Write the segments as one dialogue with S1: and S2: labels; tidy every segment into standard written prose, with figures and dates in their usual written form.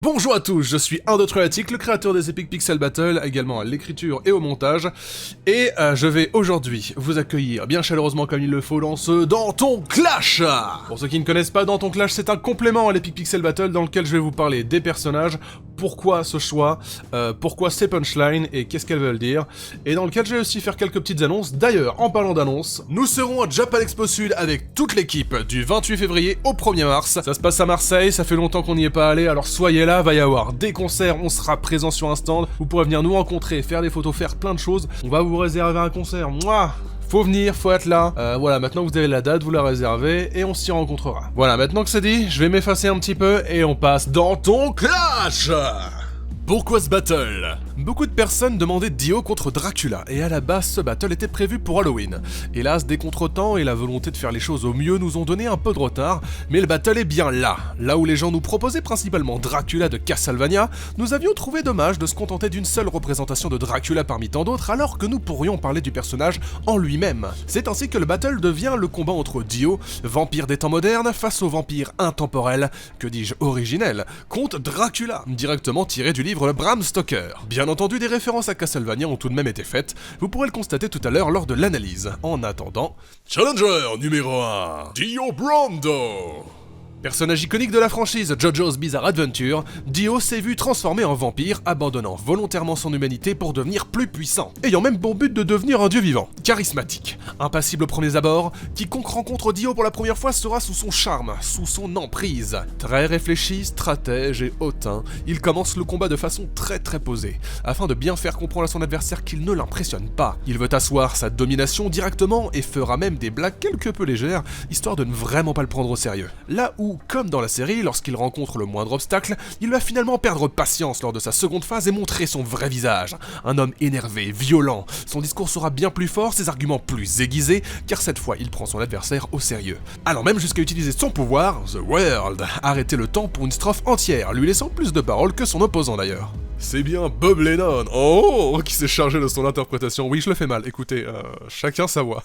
S1: Bonjour à tous, je suis 123Atic, le créateur des Epic Pixel Battle, également à l'écriture et au montage, et je vais aujourd'hui vous accueillir bien chaleureusement comme il le faut dans ce Dans ton Clash. Pour ceux qui ne connaissent pas, Dans ton Clash, c'est un complément à l'Epic Pixel Battle dans lequel je vais vous parler des personnages, pourquoi ce choix, pourquoi ces punchlines et qu'est-ce qu'elles veulent dire, et dans lequel je vais aussi faire quelques petites annonces. D'ailleurs, en parlant d'annonces, nous serons à Japan Expo Sud avec toute l'équipe du 28 février au 1er mars. Ça se passe à Marseille, ça fait longtemps qu'on n'y est pas allé, alors soyez là, va y avoir des concerts, on sera présent sur un stand, vous pourrez venir nous rencontrer, faire des photos, faire plein de choses, on va vous réserver un concert, faut venir, faut être là. Voilà, maintenant que vous avez la date, vous la réservez et on s'y rencontrera. Voilà, maintenant que c'est dit, je vais m'effacer un petit peu et on passe dans ton Clash. Pourquoi ce battle? Beaucoup de personnes demandaient Dio contre Dracula, et à la base ce battle était prévu pour Halloween. Hélas, des contretemps et la volonté de faire les choses au mieux nous ont donné un peu de retard, mais le battle est bien là. Là où les gens nous proposaient principalement Dracula de Castlevania, nous avions trouvé dommage de se contenter d'une seule représentation de Dracula parmi tant d'autres, alors que nous pourrions parler du personnage en lui-même. C'est ainsi que le battle devient le combat entre Dio, vampire des temps modernes, face au vampire intemporel, que dis-je originel, contre Dracula, directement tiré du livre Bram Stoker. Bien entendu, des références à Castlevania ont tout de même été faites, vous pourrez le constater tout à l'heure lors de l'analyse. En attendant, Challenger numéro 1, Dio Brando. Personnage iconique de la franchise JoJo's Bizarre Adventure, Dio s'est vu transformé en vampire, abandonnant volontairement son humanité pour devenir plus puissant, ayant même pour but de devenir un dieu vivant. Charismatique, impassible aux premiers abords, quiconque rencontre Dio pour la première fois sera sous son charme, sous son emprise. Très réfléchi, stratège et hautain, il commence le combat de façon très posée, afin de bien faire comprendre à son adversaire qu'il ne l'impressionne pas. Il veut asseoir sa domination directement et fera même des blagues quelque peu légères, histoire de ne vraiment pas le prendre au sérieux. Là où, comme dans la série, lorsqu'il rencontre le moindre obstacle, il va finalement perdre patience lors de sa seconde phase et montrer son vrai visage. Un homme énervé, violent, son discours sera bien plus fort, ses arguments plus aiguisés, car cette fois il prend son adversaire au sérieux. Allant même jusqu'à utiliser son pouvoir, The World, arrêter le temps pour une strophe entière, lui laissant plus de paroles que son opposant d'ailleurs. C'est bien Bob Lennon, qui s'est chargé de son interprétation. Oui, je le fais mal, écoutez, chacun sa voix.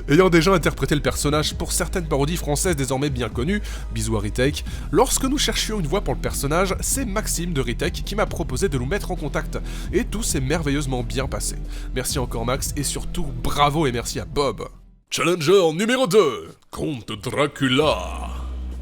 S1: Ayant déjà interprété le personnage pour certaines parodies françaises désormais bien connues, bisous à Retake, lorsque nous cherchions une voix pour le personnage, c'est Maxime de Retake qui m'a proposé de nous mettre en contact, et tout s'est merveilleusement bien passé. Merci encore Max, et surtout bravo et merci à Bob. Challenger numéro 2, Comte Dracula.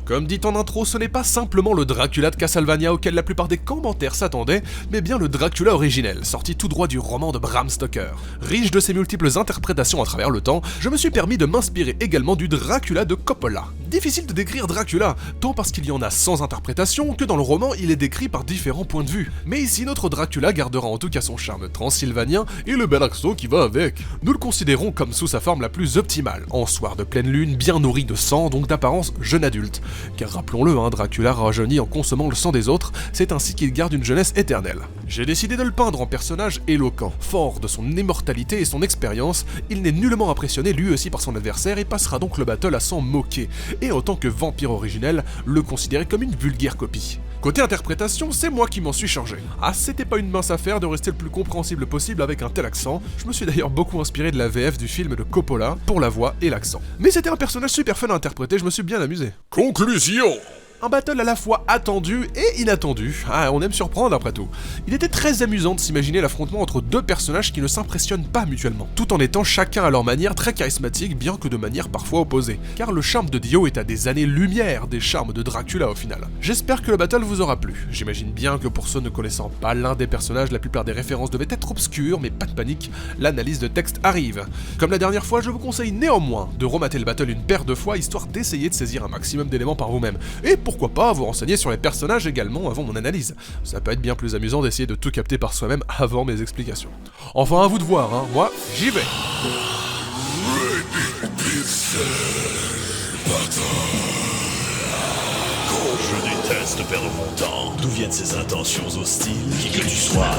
S1: Comme dit en intro, ce n'est pas simplement le Dracula de Castlevania auquel la plupart des commentaires s'attendaient, mais bien le Dracula originel, sorti tout droit du roman de Bram Stoker. Riche de ses multiples interprétations à travers le temps, je me suis permis de m'inspirer également du Dracula de Coppola. Difficile de décrire Dracula, tant parce qu'il y en a 100 interprétations que dans le roman il est décrit par différents points de vue. Mais ici notre Dracula gardera en tout cas son charme transylvanien et le bel accent qui va avec. Nous le considérons comme sous sa forme la plus optimale, en soir de pleine lune, bien nourri de sang, donc d'apparence jeune adulte. Car rappelons-le, Dracula rajeunit en consommant le sang des autres, c'est ainsi qu'il garde une jeunesse éternelle. J'ai décidé de le peindre en personnage éloquent. Fort de son immortalité et son expérience, il n'est nullement impressionné lui aussi par son adversaire et passera donc le battle à s'en moquer, et en tant que vampire originel, le considérer comme une vulgaire copie. Côté interprétation, c'est moi qui m'en suis chargé. C'était pas une mince affaire de rester le plus compréhensible possible avec un tel accent, je me suis d'ailleurs beaucoup inspiré de la VF du film de Coppola pour la voix et l'accent. Mais c'était un personnage super fun à interpréter, je me suis bien amusé. Conclusion. Un battle à la fois attendu et inattendu. On aime surprendre après tout. Il était très amusant de s'imaginer l'affrontement entre deux personnages qui ne s'impressionnent pas mutuellement, tout en étant chacun à leur manière très charismatique, bien que de manière parfois opposée. Car le charme de Dio est à des années-lumière des charmes de Dracula au final. J'espère que le battle vous aura plu. J'imagine bien que pour ceux ne connaissant pas l'un des personnages, la plupart des références devaient être obscures, mais pas de panique, l'analyse de texte arrive. Comme la dernière fois, je vous conseille néanmoins de remater le battle une paire de fois, histoire d'essayer de saisir un maximum d'éléments par vous-même. Et pourquoi pas vous renseigner sur les personnages également avant mon analyse. Ça peut être bien plus amusant d'essayer de tout capter par soi-même avant mes explications. Enfin à vous de voir, moi j'y vais.
S2: Je déteste perdre mon temps. D'où viennent ces intentions hostiles? Qui que tu sois,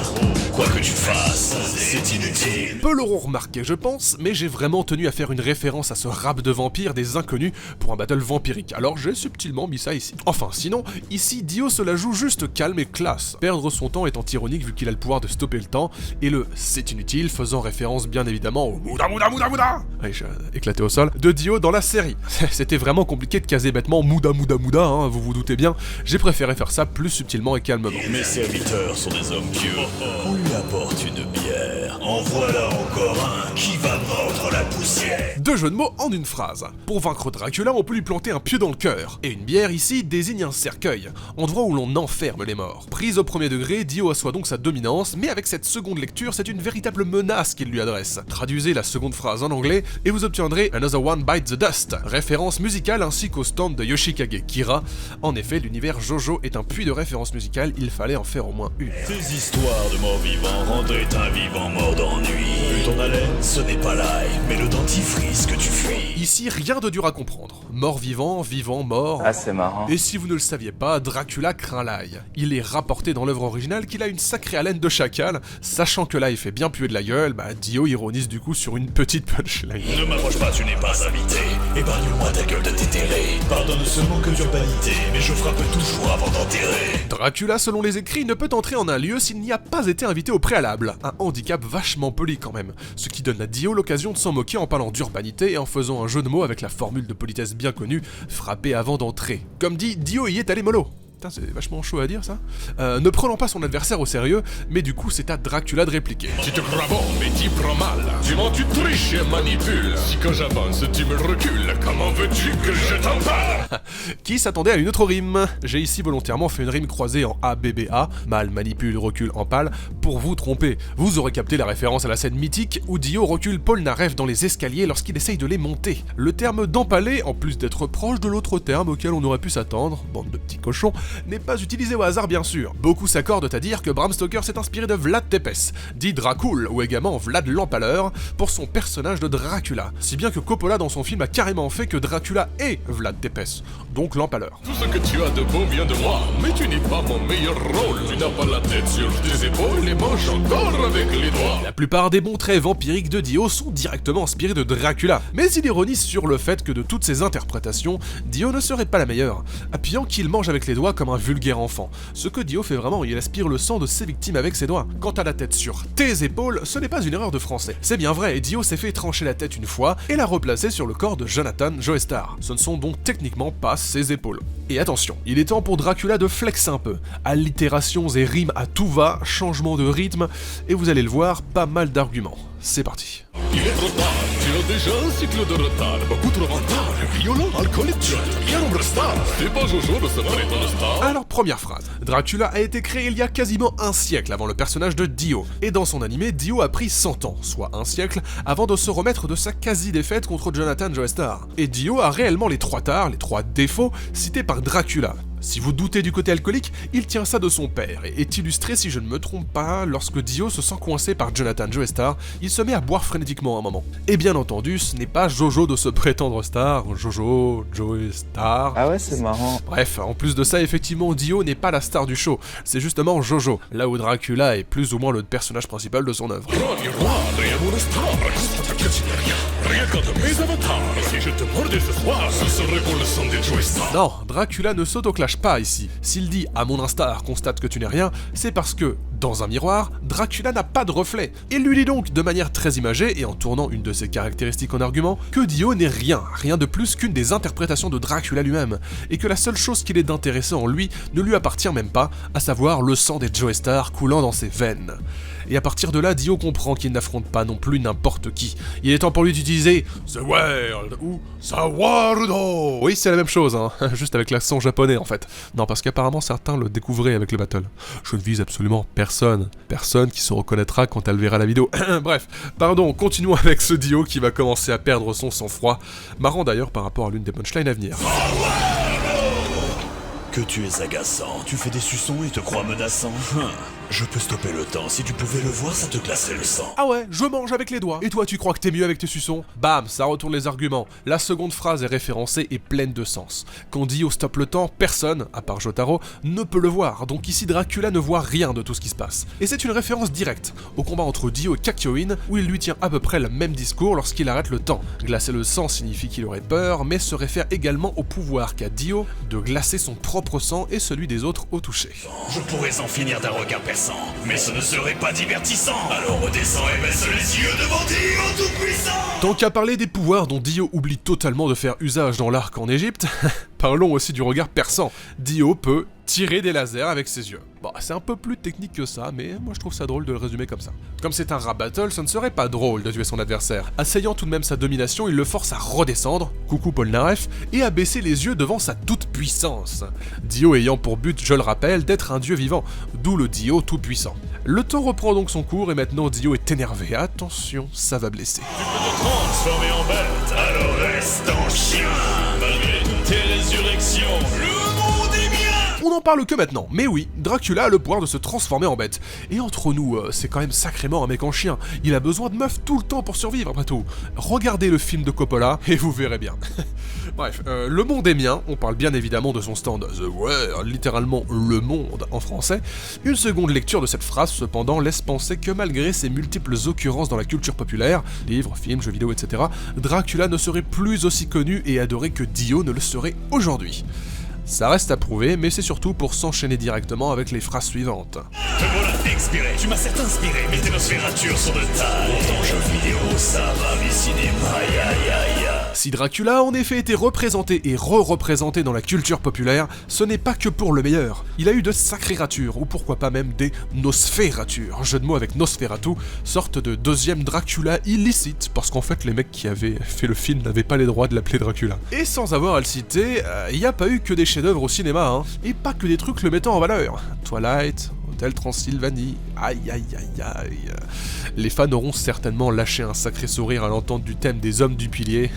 S2: quoi que tu fasses, c'est inutile.
S1: Peu l'auront remarqué je pense, mais j'ai vraiment tenu à faire une référence à ce rap de vampires des inconnus pour un battle vampirique, alors j'ai subtilement mis ça ici. Enfin sinon, ici Dio se la joue juste calme et classe. Perdre son temps étant ironique vu qu'il a le pouvoir de stopper le temps, et le c'est inutile faisant référence bien évidemment au Mouda j'ai éclaté au sol, de Dio dans la série. C'était vraiment compliqué de caser bêtement Mouda, vous vous doutez bien. J'ai préféré faire ça plus subtilement et calmement.
S2: Mes serviteurs sont des hommes pieux. On lui apporte une bière. En voilà encore un qui va mordre la poussière.
S1: 2 jeux de mots en une phrase. Pour vaincre Dracula, on peut lui planter un pieu dans le cœur. Et une bière ici désigne un cercueil, endroit où l'on enferme les morts. Prise au premier degré, Dio assoit donc sa dominance, mais avec cette seconde lecture, c'est une véritable menace qu'il lui adresse. Traduisez la seconde phrase en anglais et vous obtiendrez Another One Bites the Dust, référence musicale ainsi qu'au stand de Yoshikage Kira. En effet, l'univers JoJo est un puits de références musicales, il fallait en faire au moins une.
S2: Ces histoires de morts-vivants rendraient un vivant mort d'ennui. Vu ton haleine, ce n'est pas l'ail, mais le dentifrice que tu fuis.
S1: Ici, rien de dur à comprendre. Mort-vivant, vivant, mort...
S3: Ah, c'est marrant.
S1: Et si vous ne le saviez pas, Dracula craint l'ail. Il est rapporté dans l'œuvre originale qu'il a une sacrée haleine de chacal, sachant que l'ail fait bien puer de la gueule, Dio ironise du coup sur une petite punchline.
S2: Ne m'approche pas, tu n'es pas invité. Épargne-moi ta gueule de déterré. Pardonne ce manque d'urbanité, mais je frappe toujours avant d'enterrer.
S1: Dracula, selon les écrits, ne peut entrer en un lieu s'il n'y a pas été invité au préalable. Un handicap vachement poli quand même, ce qui donne à Dio l'occasion de s'en moquer en parlant d'urbanité et en faisant un jeu de mots avec la formule de politesse bien connue, frapper avant d'entrer. Comme dit, Dio y est allé mollo. Putain, c'est vachement chaud à dire ça. Ne prenant pas son adversaire au sérieux, mais du coup c'est à Dracula de répliquer.
S4: Tu te crois bon, mais t'y prends mal. Tu mens, tu triches et manipules. Si quand j'avance, tu me recules, comment veux-tu que je t'en parle?
S1: Qui s'attendait à une autre rime? J'ai ici volontairement fait une rime croisée en ABBA, mal, manipule, recule, empale, pour vous tromper. Vous aurez capté la référence à la scène mythique où Dio recule Polnareff dans les escaliers lorsqu'il essaye de les monter. Le terme d'empaler, en plus d'être proche de l'autre terme auquel on aurait pu s'attendre, bande de petits cochons, n'est pas utilisé au hasard bien sûr. Beaucoup s'accordent à dire que Bram Stoker s'est inspiré de Vlad Tepes, dit Dracul, ou également Vlad l'Empaleur, pour son personnage de Dracula, si bien que Coppola dans son film a carrément fait que Dracula est Vlad Tepes, donc l'Empaleur.
S4: Tout ce que tu as de beau vient de moi, mais tu n'es pas mon meilleur rôle. Tu n'as pas la tête sur tes épaules et manges encore avec les doigts.
S1: La plupart des bons traits vampiriques de Dio sont directement inspirés de Dracula, mais il ironise sur le fait que de toutes ces interprétations, Dio ne serait pas la meilleure, appuyant qu'il mange avec les doigts comme un vulgaire enfant. Ce que Dio fait vraiment, il aspire le sang de ses victimes avec ses doigts. Quant à la tête sur tes épaules, ce n'est pas une erreur de français. C'est bien vrai, Dio s'est fait trancher la tête une fois et l'a replacée sur le corps de Jonathan Joestar. Ce ne sont donc techniquement pas ses épaules. Et attention, il est temps pour Dracula de flexer un peu. Allitérations et rimes à tout va, changement de rythme, et vous allez le voir, pas mal d'arguments. C'est parti.
S4: Il est trop tard, tu as déjà un cycle de retard. Beaucoup trop retard, violent, alcoolique, tu es bien nombre star. C'est pas Jojo de se prétendre star.
S1: Alors, première phrase. Dracula a été créé il y a quasiment un siècle avant le personnage de Dio. Et dans son animé, Dio a pris 100 ans, soit un siècle, avant de se remettre de sa quasi-défaite contre Jonathan Joestar. Et Dio a réellement les 3 tares, les 3 défauts, cités par Dracula. Si vous doutez du côté alcoolique, il tient ça de son père et est illustré, si je ne me trompe pas, lorsque Dio se sent coincé par Jonathan Joestar, il se met à boire frénétiquement un moment. Et bien entendu, ce n'est pas Jojo de se prétendre star, Jojo, Joestar...
S3: Ah ouais, c'est marrant.
S1: Bref, en plus de ça, effectivement, Dio n'est pas la star du show, c'est justement Jojo, là où Dracula est plus ou moins le personnage principal de son œuvre.
S4: Rien qu'un de mes avatars. Si je te mordais ce soir, ce serait pour le sang des Joestar.
S1: Non, Dracula ne s'autoclash pas ici. S'il dit « à mon instar, constate que tu n'es rien », c'est parce que, dans un miroir, Dracula n'a pas de reflet. Il lui dit donc, de manière très imagée, et en tournant une de ses caractéristiques en argument, que Dio n'est rien de plus qu'une des interprétations de Dracula lui-même, et que la seule chose qu'il ait d'intéressant en lui ne lui appartient même pas, à savoir le sang des Joestar coulant dans ses veines. Et à partir de là, Dio comprend qu'il n'affronte pas non plus n'importe qui. Il est temps pour lui d'utiliser The World ou Sawardo. Oui, c'est la même chose, hein, juste avec l'accent japonais en fait. Non, parce qu'apparemment certains le découvraient avec le battle. Je ne vise absolument personne. Personne qui se reconnaîtra quand elle verra la vidéo. Bref, pardon, continuons avec ce Dio qui va commencer à perdre son sang-froid. Marrant d'ailleurs par rapport à l'une des punchlines à venir.
S2: Que tu es agaçant, tu fais des suçons et te crois menaçant. Je peux stopper le temps, si tu pouvais le voir, ça te glacerait le sang.
S1: Ah ouais, je mange avec les doigts. Et toi, tu crois que t'es mieux avec tes suçons? Bam, ça retourne les arguments. La seconde phrase est référencée et pleine de sens. Quand Dio stoppe le temps, personne, à part Jotaro, ne peut le voir. Donc ici, Dracula ne voit rien de tout ce qui se passe. Et c'est une référence directe au combat entre Dio et Kakyoin, où il lui tient à peu près le même discours lorsqu'il arrête le temps. Glacer le sang signifie qu'il aurait peur, mais se réfère également au pouvoir qu'a Dio de glacer son propre propre sang et celui des autres au toucher.
S2: Je pourrais en finir d'un regard perçant, mais ce ne serait pas divertissant. Alors redescends et baisse les yeux devant Dio tout-puissant.
S1: Tant qu'à parler des pouvoirs dont Dio oublie totalement de faire usage dans l'arc en Égypte, parlons aussi du regard perçant. Dio peut tirer des lasers avec ses yeux. Bon, c'est un peu plus technique que ça, mais moi je trouve ça drôle de le résumer comme ça. Comme c'est un rap battle, ce ne serait pas drôle de tuer son adversaire. Asseyant tout de même sa domination, il le force à redescendre, coucou Polnareff, et à baisser les yeux devant sa toute-puissance. Dio ayant pour but, je le rappelle, d'être un dieu vivant, d'où le Dio tout-puissant. Le temps reprend donc son cours et maintenant Dio est énervé. Attention, ça va blesser.
S2: Tu peux te transformer en bête, alors reste en chien. Malgré toutes tes résurrections, le monde est mien.
S1: On n'en parle que maintenant, mais oui, Dracula a le pouvoir de se transformer en bête. Et entre nous, c'est quand même sacrément un mec en chien. Il a besoin de meufs tout le temps pour survivre, après tout. Regardez le film de Coppola, et vous verrez bien. Bref, le monde est mien, on parle bien évidemment de son stand The World, littéralement le monde en français. Une seconde lecture de cette phrase, cependant, laisse penser que malgré ses multiples occurrences dans la culture populaire, livres, films, jeux vidéo, etc., Dracula ne serait plus aussi connu et adoré que Dio ne le serait aujourd'hui. Ça reste à prouver, mais c'est surtout pour s'enchaîner directement avec les phrases suivantes.
S2: Te voilà expiré, tu m'as certes inspiré, mais tes nosfératures sont de taille. Pourtant jeux vidéo, ça va, mais cinéma, aïe aïe aïe.
S1: Si Dracula a en effet été représenté et re-représenté dans la culture populaire, ce n'est pas que pour le meilleur. Il a eu de sacrées ratures, ou pourquoi pas même des nosfératures, jeu de mots avec Nosferatu, sorte de deuxième Dracula illicite, parce qu'en fait les mecs qui avaient fait le film n'avaient pas les droits de l'appeler Dracula. Et sans avoir à le citer, il n'y a pas eu que des chefs-d'œuvre au cinéma, hein, et pas que des trucs le mettant en valeur. Twilight, Hôtel Transylvanie, aïe aïe aïe aïe. Les fans auront certainement lâché un sacré sourire à l'entente du thème des hommes du pilier.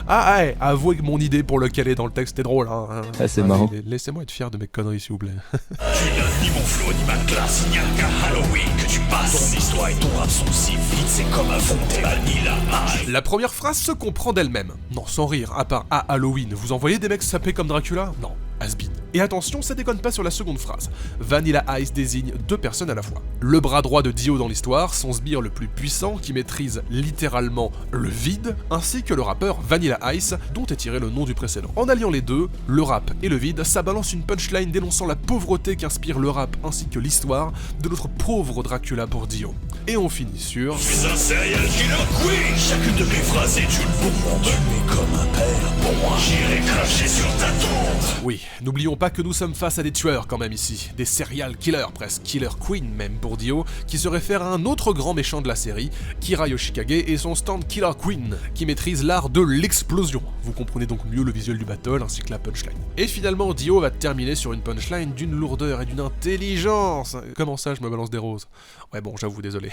S1: Ah ouais, avouez que mon idée pour le caler dans le texte est drôle, hein.
S3: Ah, c'est marrant.
S1: Laissez-moi être fier de mes conneries, s'il vous plaît.
S2: Tu n'as ni mon flow ni ma classe, il n'y a qu'à Halloween que tu passes. Ton histoire et ton rap sont si vite, c'est comme un fond de Vanilla Ice.
S1: La première phrase se comprend d'elle-même. Non, sans rire, à part à Halloween, vous envoyez des mecs sapés comme Dracula? Non, has-been. Et attention, ça déconne pas sur la seconde phrase. Vanilla Ice désigne deux personnes à la fois. Le bras droit de Dio dans l'histoire, son sbire le plus puissant qui maîtrise littéralement le vide, ainsi que le rappeur Vanilla Ice, dont est tiré le nom du précédent. En alliant les deux, le rap et le vide, ça balance une punchline dénonçant la pauvreté qu'inspire le rap ainsi que l'histoire de notre pauvre Dracula pour Dio. Et on finit sur...
S2: Je suis un serial killer queen. Chacune de mes phrases est une bombe. Tu es comme un père pour moi. J'irai cracher sur ta tombe.
S1: Oui, n'oublions pas que nous sommes face à des tueurs quand même ici, des serial killers presque, killer queen même pour Dio, qui se réfère à un autre grand méchant de la série, Kira Yoshikage et son stand Killer Queen, qui maîtrise l'art de l'explosion. Vous comprenez donc mieux le visuel du battle ainsi que la punchline. Et finalement Dio va terminer sur une punchline d'une lourdeur et d'une intelligence. Comment ça je me balance des roses? Ouais bon, j'avoue, désolé.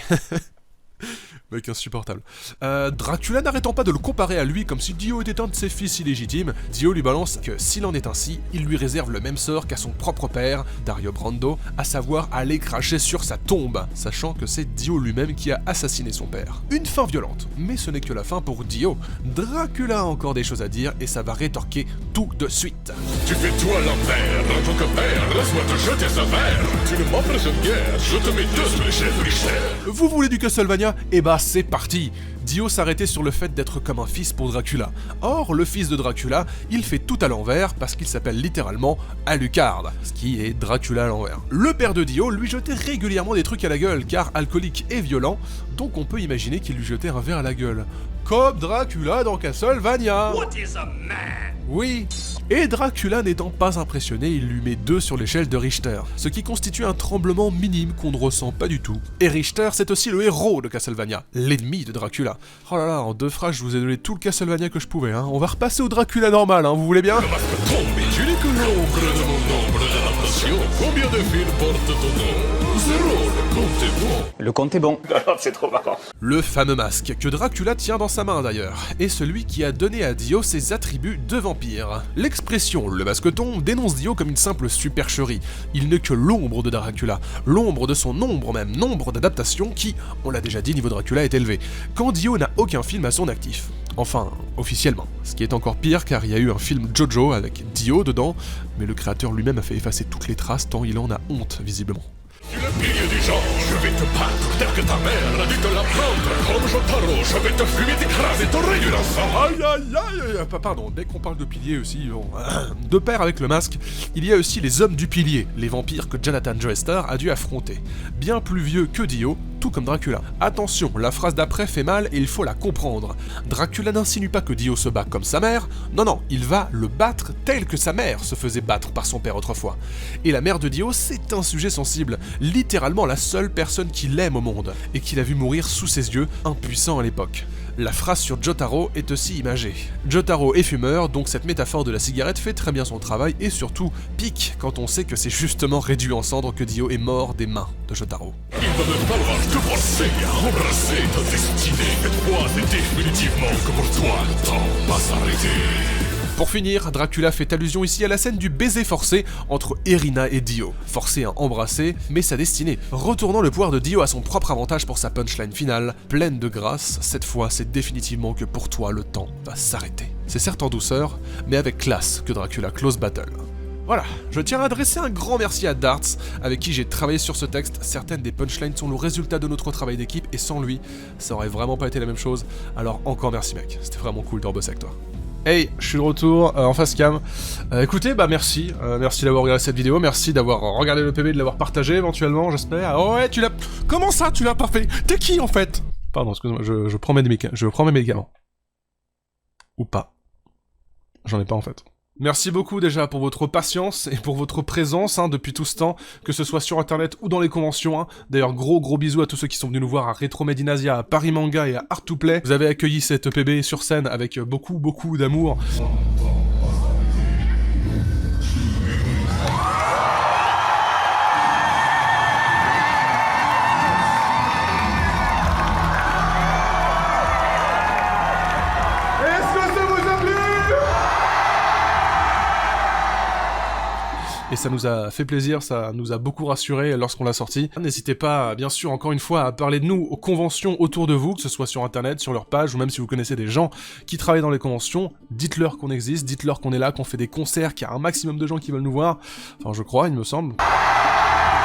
S1: Mec insupportable. Dracula n'arrêtant pas de le comparer à lui comme si Dio était un de ses fils illégitimes, Dio lui balance que s'il en est ainsi, il lui réserve le même sort qu'à son propre père, Dario Brando, à savoir aller cracher sur sa tombe, sachant que c'est Dio lui-même qui a assassiné son père. Une fin violente, mais ce n'est que la fin pour Dio. Dracula a encore des choses à dire et ça va rétorquer tout de suite.
S4: Tu fais toi l'enfer, en tant que père, laisse-moi te jeter sa verre. Tu ne m'impressionnes guère, je te mets deux sur les chefs Richter.
S1: Vous voulez du Castlevania? Eh bah c'est parti. Dio s'arrêtait sur le fait d'être comme un fils pour Dracula. Or, le fils de Dracula, il fait tout à l'envers parce qu'il s'appelle littéralement Alucard, ce qui est Dracula à l'envers. Le père de Dio lui jetait régulièrement des trucs à la gueule car alcoolique et violent, donc on peut imaginer qu'il lui jetait un verre à la gueule. Comme Dracula dans Castlevania.
S2: What is a man?
S1: Oui. Et Dracula n'étant pas impressionné, il lui met 2 sur l'échelle de Richter, ce qui constitue un tremblement minime qu'on ne ressent pas du tout. Et Richter, c'est aussi le héros de Castlevania, l'ennemi de Dracula. Oh là là, en 2 phrases, je vous ai donné tout le Castlevania que je pouvais, hein. On va repasser au Dracula normal, hein, vous voulez bien?
S4: Le masque tombe et tu n'es que l'ombre de mon nombre d'adaptation. Combien de films portent ton nom? 0, le compte est bon.
S3: Le compte est bon.
S2: C'est trop marrant.
S1: Le fameux masque, que Dracula tient dans sa main d'ailleurs, est celui qui a donné à Dio ses attributs de vampire. L'expression « le masque tombe » dénonce Dio comme une simple supercherie. Il n'est que l'ombre de Dracula, l'ombre de son ombre même, nombre d'adaptations qui, on l'a déjà dit, niveau Dracula est élevé, quand Dio n'a aucun film à son actif. Enfin, officiellement. Ce qui est encore pire car il y a eu un film Jojo avec Dio dedans, mais le créateur lui-même a fait effacer toutes les traces tant il en a honte, visiblement.
S4: Tu l'as pilier des gens. Je vais te battre tel que ta mère a dû te l'apprendre. Comme Jotaro, je vais te fumer, t'écraser, te réduire en sang.
S1: Aïe aïe aïe aïe. Pardon, dès qu'on parle de pilier aussi, bon, de pair avec le masque, il y a aussi les hommes du pilier, les vampires que Jonathan Joestar a dû affronter. Bien plus vieux que Dio, tout comme Dracula. Attention, la phrase d'après fait mal et il faut la comprendre. Dracula n'insinue pas que Dio se bat comme sa mère, non, il va le battre tel que sa mère se faisait battre par son père autrefois. Et la mère de Dio, c'est un sujet sensible, littéralement la seule personne qu'il aime au monde, et qu'il a vu mourir sous ses yeux, impuissant à l'époque. La phrase sur Jotaro est aussi imagée. Jotaro est fumeur, donc cette métaphore de la cigarette fait très bien son travail et surtout pique quand on sait que c'est justement réduit en cendres que Dio est mort des mains de Jotaro.
S4: Il va me falloir te forcer à embrasser ta destinée. Cette fois, c'est définitivement que pour toi, le temps va s'arrêter.
S1: Pour finir, Dracula fait allusion ici à la scène du baiser forcé entre Irina et Dio. Forcé à embrasser, mais sa destinée. Retournant le pouvoir de Dio à son propre avantage pour sa punchline finale, pleine de grâce, cette fois c'est définitivement que pour toi le temps va s'arrêter. C'est certes en douceur, mais avec classe que Dracula close battle. Voilà, je tiens à adresser un grand merci à Darts, avec qui j'ai travaillé sur ce texte. Certaines des punchlines sont le résultat de notre travail d'équipe, et sans lui, ça aurait vraiment pas été la même chose. Alors encore merci mec, c'était vraiment cool de rebosser avec toi. Hey, je suis de retour en face cam. Écoutez, merci. Merci d'avoir regardé cette vidéo, merci d'avoir regardé le PB, de l'avoir partagé éventuellement, j'espère. Oh ouais, tu l'as... Comment ça, tu l'as pas fait? T'es qui en fait? Pardon, excuse-moi, je prends mes médicaments. Ou pas. J'en ai pas en fait. Merci beaucoup déjà pour votre patience et pour votre présence depuis tout ce temps, que ce soit sur internet ou dans les conventions. D'ailleurs, gros bisous à tous ceux qui sont venus nous voir à Retro Medinasia, à Paris Manga et à Art2Play. Vous avez accueilli cette EPB sur scène avec beaucoup d'amour. Et ça nous a fait plaisir, ça nous a beaucoup rassuré lorsqu'on l'a sorti. N'hésitez pas, bien sûr, encore une fois, à parler de nous aux conventions autour de vous, que ce soit sur internet, sur leur page, ou même si vous connaissez des gens qui travaillent dans les conventions, dites-leur qu'on existe, dites-leur qu'on est là, qu'on fait des concerts, qu'il y a un maximum de gens qui veulent nous voir. Enfin, je crois, il me semble.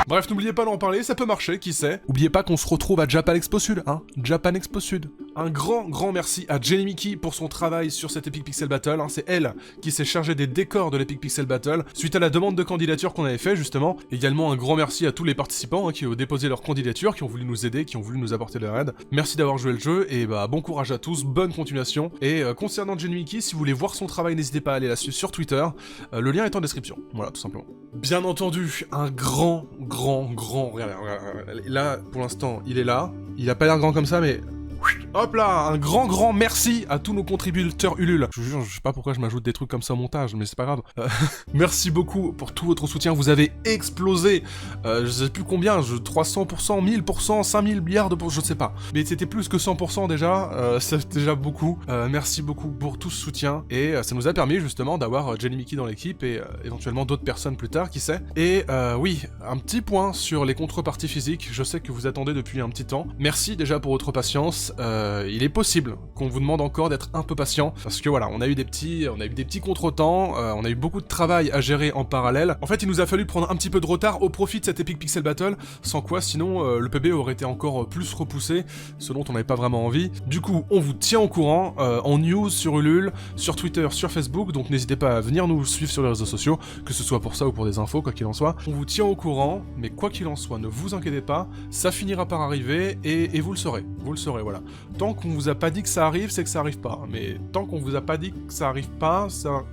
S1: Bref, n'oubliez pas d'en parler, ça peut marcher, qui sait. N'oubliez pas qu'on se retrouve à Japan Expo Sud, Japan Expo Sud. Un grand merci à Jenny Mickey pour son travail sur cette Epic Pixel Battle, c'est elle qui s'est chargée des décors de l'Epic Pixel Battle, suite à la demande de candidature qu'on avait fait, justement. Également un grand merci à tous les participants qui ont déposé leur candidature, qui ont voulu nous aider, qui ont voulu nous apporter leur aide. Merci d'avoir joué le jeu, et bon courage à tous, bonne continuation. Et concernant Jenny Mickey, si vous voulez voir son travail, n'hésitez pas à aller la suivre sur Twitter, le lien est en description, voilà, tout simplement. Bien entendu, un grand... Regardez, là, pour l'instant, il est là. Il a pas l'air grand comme ça, mais... Hop là, un grand merci à tous nos contributeurs Ulule. Je vous jure, je sais pas pourquoi je m'ajoute des trucs comme ça au montage, mais c'est pas grave. Merci beaucoup pour tout votre soutien, vous avez explosé. Je sais plus combien, 300%, 1000%, 5000 milliards de... je sais pas. Mais c'était plus que 100% déjà, c'est déjà beaucoup. Merci beaucoup pour tout ce soutien, et ça nous a permis justement d'avoir Jenny Mickey dans l'équipe, et éventuellement d'autres personnes plus tard, qui sait. Et oui, un petit point sur les contreparties physiques, je sais que vous attendez depuis un petit temps. Merci déjà pour votre patience. Il est possible qu'on vous demande encore d'être un peu patient, parce que voilà, on a eu des petits contretemps, on a eu beaucoup de travail à gérer en parallèle. En fait, il nous a fallu prendre un petit peu de retard au profit de cette Epic Pixel Battle, sans quoi sinon le PB aurait été encore plus repoussé, ce dont on n'avait pas vraiment envie. Du coup, on vous tient au courant, en news sur Ulule, sur Twitter, sur Facebook, donc n'hésitez pas à venir nous suivre sur les réseaux sociaux, que ce soit pour ça ou pour des infos, quoi qu'il en soit. On vous tient au courant, mais quoi qu'il en soit, ne vous inquiétez pas, ça finira par arriver, et vous le saurez, voilà. Tant qu'on vous a pas dit que ça arrive, c'est que ça arrive pas. Mais tant qu'on vous a pas dit que ça arrive pas, ça...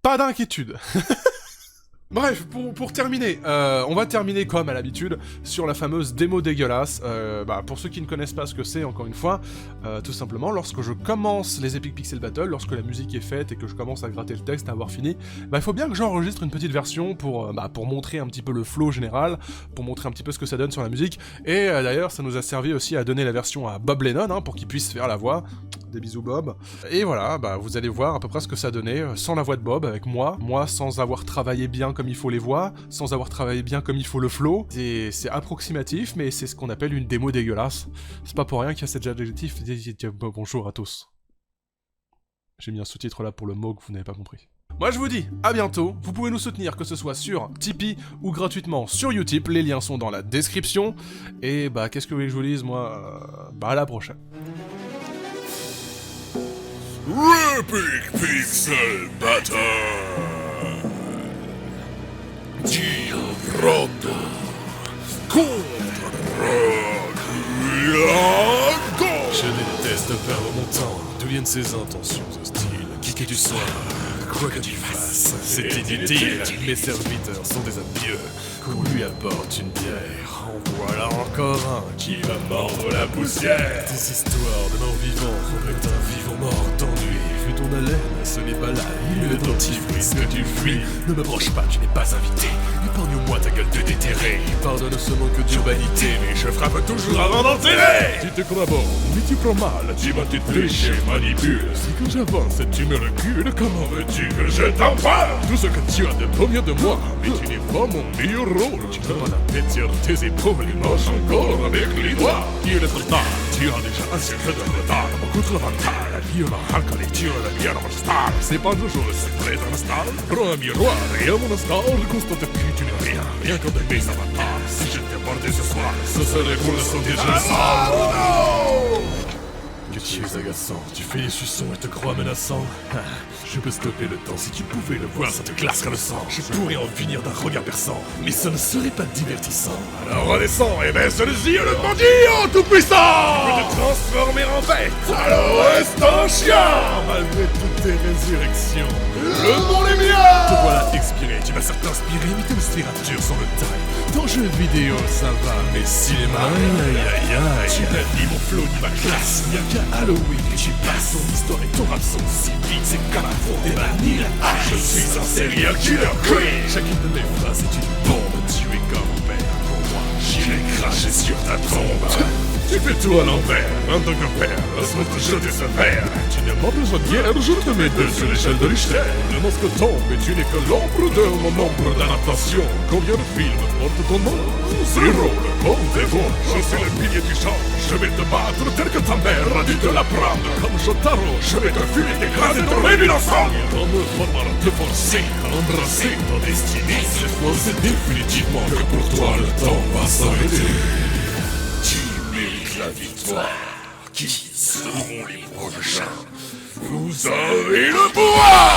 S1: Pas d'inquiétude. Bref, pour terminer, on va terminer comme à l'habitude sur la fameuse démo dégueulasse. Pour ceux qui ne connaissent pas ce que c'est, encore une fois, tout simplement, lorsque je commence les Epic Pixel Battle, lorsque la musique est faite et que je commence à gratter le texte, à avoir fini, il faut bien que j'enregistre une petite version pour montrer un petit peu le flow général, pour montrer un petit peu ce que ça donne sur la musique, et d'ailleurs ça nous a servi aussi à donner la version à Bob Lennon, pour qu'il puisse faire la voix. Des bisous Bob. Et voilà, vous allez voir à peu près ce que ça donnait sans la voix de Bob, avec moi sans avoir travaillé bien comme il faut les voix, sans avoir travaillé bien comme il faut le flow. C'est approximatif, mais c'est ce qu'on appelle une démo dégueulasse. C'est pas pour rien qu'il y a cet adjectif. Bonjour à tous. J'ai mis un sous-titre là pour le mot que vous n'avez pas compris. Moi je vous dis à bientôt, vous pouvez nous soutenir que ce soit sur Tipeee ou gratuitement sur Utip, les liens sont dans la description. Et bah qu'est-ce que vous voulez que je vous dise moi bah à la prochaine.
S4: Epic Pixel Battle Diabrando contre Drago. Je déteste perdre mon temps, d'où viennent ces intentions hostiles. Qui que tu sois, quoi que tu fasses, c'est inutile. Mes serviteurs sont des apieux, qu'on lui apporte une bière. En voilà encore un qui va mordre la poussière. Tes histoires de morts vivants rendent un vivant mort d'ennui. Vu ton haleine, ce n'est pas là, le dentifrice que tu fuis. Ne me broche pas, tu n'es pas invité. Épargne-moi ta gueule de déterré. Pardonne ce manque d'urbanité, mais je frappe toujours avant d'enterrer. Tu te crois bon, mais tu prends mal. Tu vas te tricher, manipule. Si quand j'avance, tu me recules. Comment veux-tu que je t'en parle? Tout ce que tu as de bon vient de moi, mais tu n'es pas mon meilleur rôle. Tu peux pas appétir tes épaules et mange encore avec les doigts. Il est trop tard, tu as déjà un siècle de retard. Beaucoup trop mental, la violence, alcoolique, tu as la bière en star. C'est pas toujours le secret d'un star. Prends un miroir et à mon instar, constate que tu n'es rien, rien que de mes avatars. Si je t'ai bordé ce soir, ce serait pour le sentir je le sens. Que tu es agaçant, tu fais des suçons et te crois menaçant. Je peux stopper le temps, si tu pouvais le voir, ça te glacerait le sang. Je pourrais en finir d'un regard perçant, mais ça ne serait pas divertissant. Alors redescends et baisse les yeux, le bandit, oh tout-puissant! Tu peux te transformer en bête, alors reste un chien! Malgré toutes tes résurrections, le monde est mien! Te voilà expiré, tu vas certes t'inspirer, mais tes littératures sont de taille. Dans jeux vidéo, ça va, mais cinéma, aïe. Tu n'as ni mon flow ni ma classe, y'a qu'à Halloween que tu passes. Ton histoire et ton rap sont si vite, c'est comme un fond des vanilles. Je suis un serial killer queen. Chacune de mes phrases est une bombe, tu es comme mon père. Pour moi, j'irai cracher sur ta tombe. Tu fais tout à l'envers, en tant que père, laisse-moi te jeter ce verre. Tu n'as pas besoin de guerre, je te mets deux sur l'échelle de Richter. Le monstre tombe et tu n'es que l'ombre de mon nombre d'adaptations. Combien de films portent ton nom? Zéro, le compte est bon. Je suis le pilier du genre, je vais te battre tel que ta mère a dû te l'apprendre. Comme Jotaro, je vais te fuir et t'écraser ton réduit ensemble. Dans me falloir te forcer à embrasser ton destinée. Cette fois c'est définitivement que pour toi le temps va s'arrêter. La victoire, qui seront les prochains? Vous avez le pouvoir!